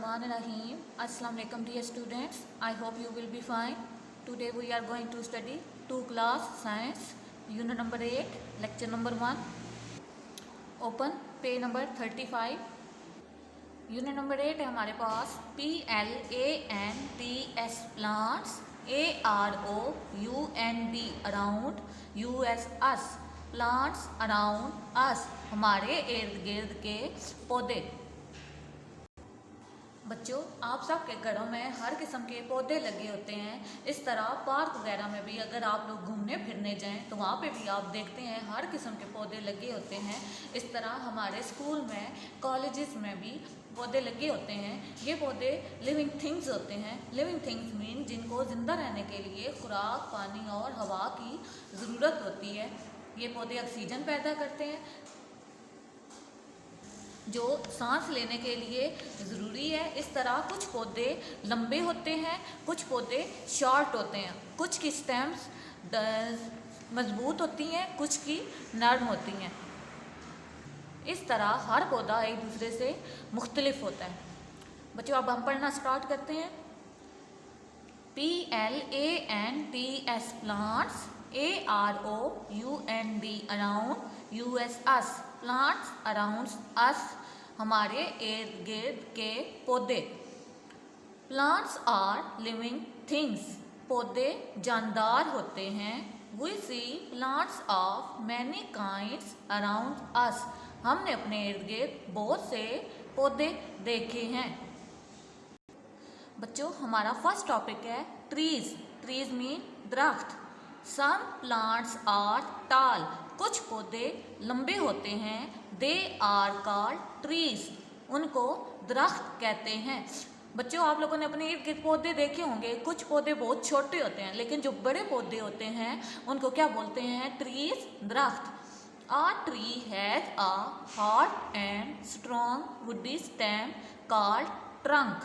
Bismillahirrahmanirrahim. Assalamu alaikum dear students. I hope you will be fine. Today we are going to study 2 class science unit number 8 lecture number 1. Open page number 35. Unit number 8 है हमारे पास PLANTS plants AROUND around US अस plants around us हमारे इर्द गिर्द के पौधे। बच्चों आप सब के घरों में हर किस्म के पौधे लगे होते हैं। इस तरह पार्क वगैरह में भी अगर आप लोग घूमने फिरने जाएं तो वहाँ पे भी आप देखते हैं हर किस्म के पौधे लगे होते हैं। इस तरह हमारे स्कूल में कॉलेजेस में भी पौधे लगे होते हैं। ये पौधे लिविंग थिंग्स होते हैं। लिविंग थिंग्स मीन जिनको ज़िंदा रहने के लिए खुराक, पानी और हवा की ज़रूरत होती है। ये पौधे ऑक्सीजन पैदा करते हैं जो सांस लेने के लिए ज़रूरी है। इस तरह कुछ पौधे लंबे होते हैं, कुछ पौधे शॉर्ट होते हैं, कुछ की स्टेम्स मजबूत होती हैं, कुछ की नरम होती हैं। इस तरह हर पौधा एक दूसरे से मुख्तलिफ होता है। बच्चों अब हम पढ़ना स्टार्ट करते हैं। PLANTS plants AROUND around US अस प्लांट्स अराउंड अस हमारे इर्द गिर्द के पौधे। प्लांट्स आर लिविंग थिंग्स पौधे जानदार होते हैं। We see plants of many kinds around us हमने अपने इर्द गिर्द बहुत से पौधे देखे हैं। बच्चों हमारा फर्स्ट टॉपिक है ट्रीज। ट्रीज मीन दरख्त। सम प्लांट्स आर टाल कुछ पौधे लंबे होते हैं। दे आर कॉल्ड ट्रीज उनको दरख्त कहते हैं। बच्चों आप लोगों ने अपने इर्द गिर्द पौधे देखे होंगे। कुछ पौधे बहुत छोटे होते हैं लेकिन जो बड़े पौधे होते हैं उनको क्या बोलते हैं? ट्रीज दरख्त। A tree has a hard and strong woody stem called trunk.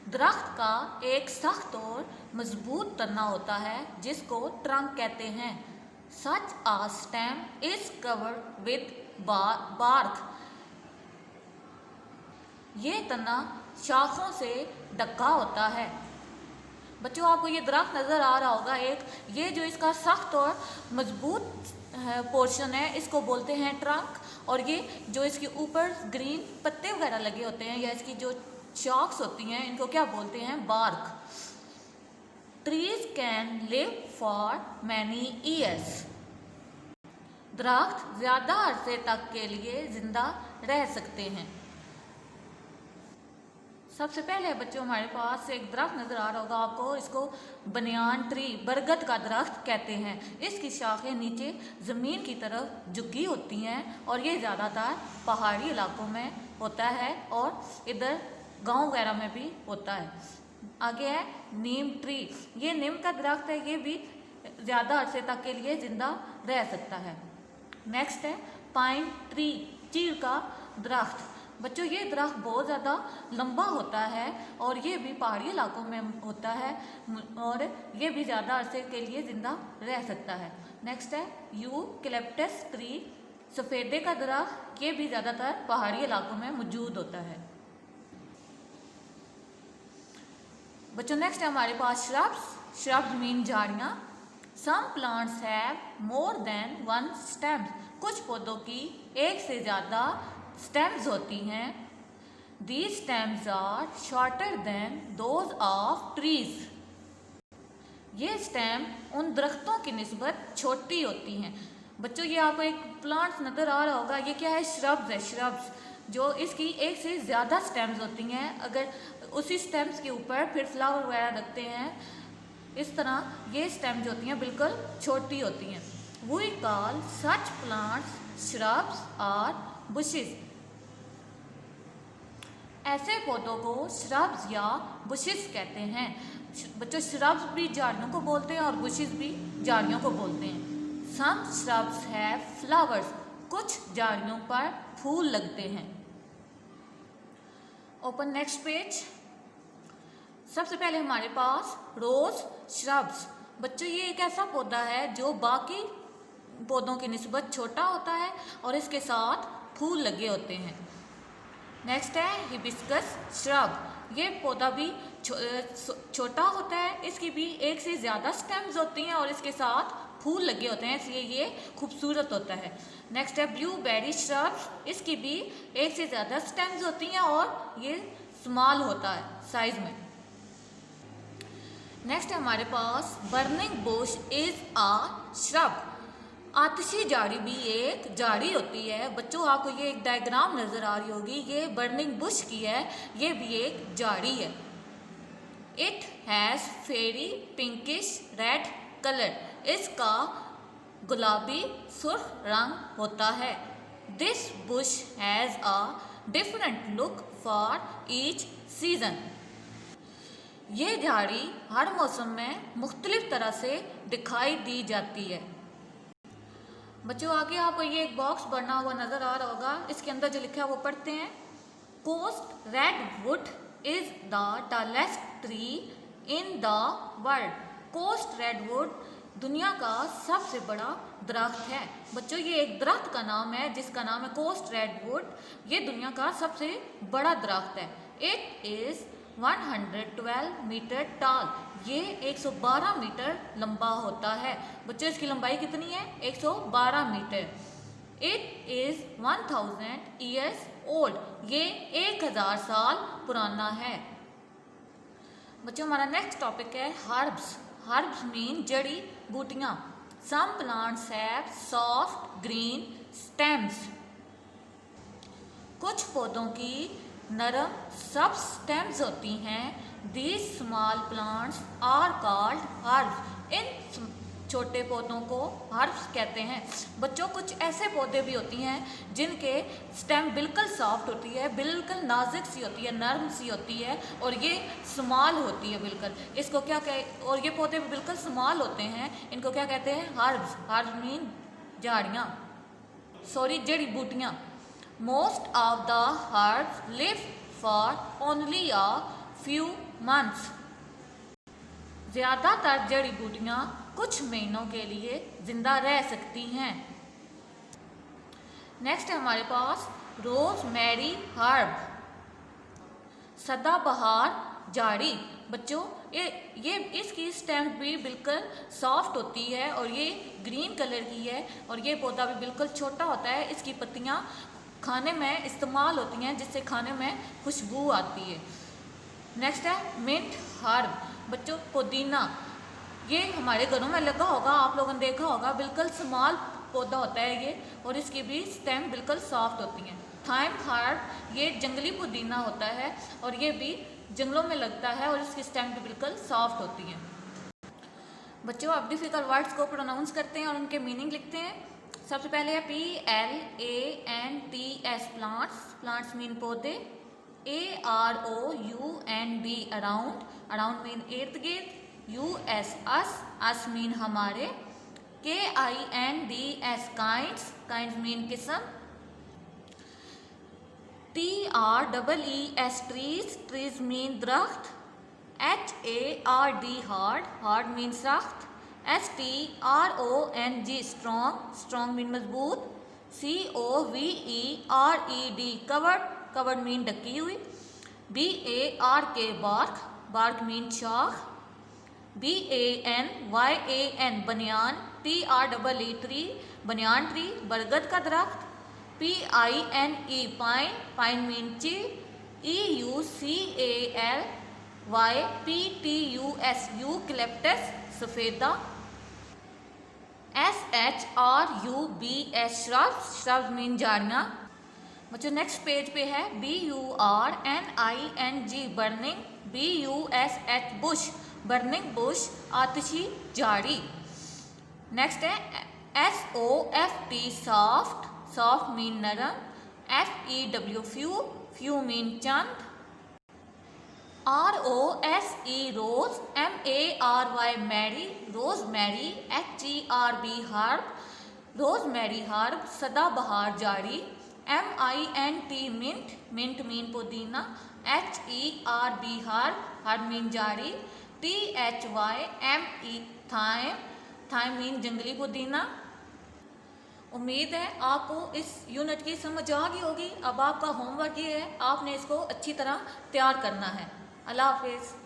दरख्त का एक सख्त और मजबूत तना होता है जिसको ट्रंक कहते हैं। Such a stem is covered with bark. ये तना शाखों से ढका होता है। बच्चों आपको ये दरख्त नज़र आ रहा होगा एक, ये जो इसका सख्त और मजबूत पोर्शन है इसको बोलते हैं ट्रंक। और ये जो इसके ऊपर ग्रीन पत्ते वगैरह लगे होते हैं या इसकी जो शॉक्स होती हैं इनको क्या बोलते हैं? Bark. Trees can live for many years. दरख्त ज़्यादा अरसे तक के लिए ज़िंदा रह सकते हैं। सबसे पहले बच्चों हमारे पास एक दरख्त नज़र आ रहा होगा आपको, इसको बनियान ट्री बरगद का दरख्त कहते हैं। इसकी शाखें नीचे ज़मीन की तरफ झुकी होती हैं और ये ज़्यादातर पहाड़ी इलाकों में होता है और इधर गांव वगैरह में भी होता है। आगे है नीम ट्री। ये नीम का दरख्त है, ये भी ज़्यादा अरसे तक के लिए ज़िंदा रह सकता है। नेक्स्ट है पाइन ट्री चीड़ का दरख्त। बच्चों ये दरख्त बहुत ज़्यादा लंबा होता है और ये भी पहाड़ी इलाकों में होता है और ये भी ज़्यादा अरसे के लिए ज़िंदा रह सकता है। नेक्स्ट है यूकलिप्टस ट्री सफ़ेदे का दरख्त। ये भी ज़्यादातर पहाड़ी इलाकों में मौजूद होता है। बच्चों नेक्स्ट है हमारे पास श्रब्स। श्रब्स मीन झाड़ियाँ। Some plants have more than one stems कुछ पौधों की एक से ज़्यादा स्टेम्स होती हैं। These stems are shorter than those of trees. ये स्टेम उन दरख्तों की निस्बत छोटी होती हैं। बच्चों ये आपको एक प्लांट्स नज़र आ रहा होगा, ये क्या है? श्रब्स है। श्रब्स जो इसकी एक से ज़्यादा स्टेम्स होती हैं। अगर उसी स्टेम्स के ऊपर फिर फ्लावर वगैरह रखते हैं इस तरह ये स्टेम्स जो होती हैं बिल्कुल छोटी होती हैं। We call such plants shrubs or bushes. ऐसे पौधों को श्रब्स या बुशेस कहते हैं। बच्चों श्रब्स भी झाड़ियों को बोलते हैं और बुशेस भी झाड़ियों को बोलते हैं। सम श्रब्स हैव फ्लावर्स कुछ झाड़ियों पर फूल लगते हैं। Open next page. सबसे पहले हमारे पास रोज श्रब्स। बच्चों ये एक ऐसा पौधा है जो बाकी पौधों की निस्बत छोटा होता है और इसके साथ फूल लगे होते हैं। नेक्स्ट है हिबिस्कस श्रब। ये पौधा भी छोटा होता है, इसकी भी एक से ज़्यादा स्टेम्स होती हैं और इसके साथ फूल लगे होते हैं, इसलिए ये खूबसूरत होता है। नेक्स्ट है ब्लूबेरी श्रब। इसकी भी एक से ज़्यादा स्टेम्स होती हैं और ये स्मॉल होता है साइज में। नेक्स्ट है हमारे पास burning bush is a shrub. आतिशी झाड़ी भी एक झाड़ी होती है। बच्चों आपको ये एक डायग्राम नजर आ रही होगी, ये बर्निंग बुश की है, ये भी एक झाड़ी है। It has very pinkish red colour. इसका गुलाबी सुर्ख रंग होता है। This bush has a different look for each season. ये झाड़ी हर मौसम में मुख्तलिफ तरह से दिखाई दी जाती है। बच्चों आगे आपको ये एक बॉक्स बना हुआ नजर आ रहा होगा, इसके अंदर जो लिखा है वो पढ़ते हैं। Coast redwood is the tallest tree in the world. Coast redwood दुनिया का सबसे बड़ा दरख्त है। बच्चों ये एक दरख्त का नाम है जिसका नाम है कोस्ट रेडवुड। ये दुनिया का सबसे बड़ा दरख्त है। It is 112 metre tall. ये 112 मीटर लंबा होता है। बच्चों इसकी लंबाई कितनी है? 112 मीटर। It is 1000 years old. ये 1000 साल पुराना है। बच्चों हमारा नेक्स्ट टॉपिक है हर्ब्स। हर्ब्स मीन जड़ी बूटियां। Some plants have soft green stems. कुछ पौधों की नरम सब स्टेम्स होती हैं। These small plants are called herbs. इन छोटे पौधों को हर्ब्स कहते हैं। बच्चों कुछ ऐसे पौधे भी होती हैं जिनके स्टेम बिल्कुल सॉफ्ट होती है, बिल्कुल नाजुक सी होती है, नरम सी होती है और ये स्मॉल होती है बिल्कुल। इसको क्या कह और ये पौधे भी बिल्कुल स्मॉल होते हैं, इनको क्या कहते हैं? हर्ब्स। हर्ब्स मीन झाड़ियाँ, सॉरी जड़ी बूटियाँ। Most of the herbs live for only a few months. ज़्यादातर जड़ी बूटियाँ कुछ महीनों के लिए जिंदा रह सकती हैं। नेक्स्ट है हमारे पास रोजमेरी हर्ब, सदाबहार झाड़ी। बच्चों ये इसकी स्टेम भी बिल्कुल सॉफ्ट होती है और ये ग्रीन कलर की है और ये पौधा भी बिल्कुल छोटा होता है। इसकी पत्तियाँ खाने में इस्तेमाल होती हैं जिससे खाने में खुशबू आती है। नेक्स्ट है मिंट हर्ब। बच्चों पुदीना, ये हमारे घरों में लगा होगा, आप लोगों ने देखा होगा, बिल्कुल स्मॉल पौधा होता है ये और इसकी भी स्टेम बिल्कुल सॉफ्ट होती हैं। थाइम हर्ब, ये जंगली पुदीना होता है और ये भी जंगलों में लगता है और इसकी स्टेम भी बिल्कुल सॉफ्ट होती हैं। बच्चों आप डिफिकल्ट वर्ड्स को प्रोनाउंस करते हैं और उनके मीनिंग लिखते हैं। सबसे पहले है PLANTS प्लांट्स। प्लांट्स मीन पौधे। AROUND around. अराउंड मीन इर्द गिर्द। US अस मीन हमारे। KINDS kinds. काइंड्स मीन किस्म। TREES trees. ट्रीज मीन दरख्त। HARD हार्ड मीन सख्त। STRONG strong. स्ट्रॉन्ग मीन मजबूत। COVERED covered. कवर्ड मीन ढकी हुई। BARK bark. बार्क मीन शाख। BANYAN banyan. TREE tree. Banyan tree बरगद का दरख्त। PINE pine. पाइन मीन ची। EUCALYPTUS यूकलिप्टस सफेदा। SHRUBS shrubs. श्रब्स मीन झाड़ियाँ। बच्चों नेक्स्ट पेज पे है BURNING burning. BUSH bush. Burning bush आतिशी झाड़ी। नेक्स्ट है SOFT सॉफ्ट। सॉफ्ट मीन नरम। FEW few. फ्यू मीन चंद। ROSE rose. MARY mary. Rosemary. HERB herb. Rosemary herb सदाबहार झाड़ी। MINT mint. मिंट मीन पुदीना। HERB herb. हर्ब मीन झाड़ी। THYME thyme. Thyme mean जंगली पुदीना। उम्मीद है आपको इस यूनिट की समझ आ गई होगी। अब आपका होमवर्क ये है, आपने इसको अच्छी तरह तैयार करना है। अल्लाह हाफिज़।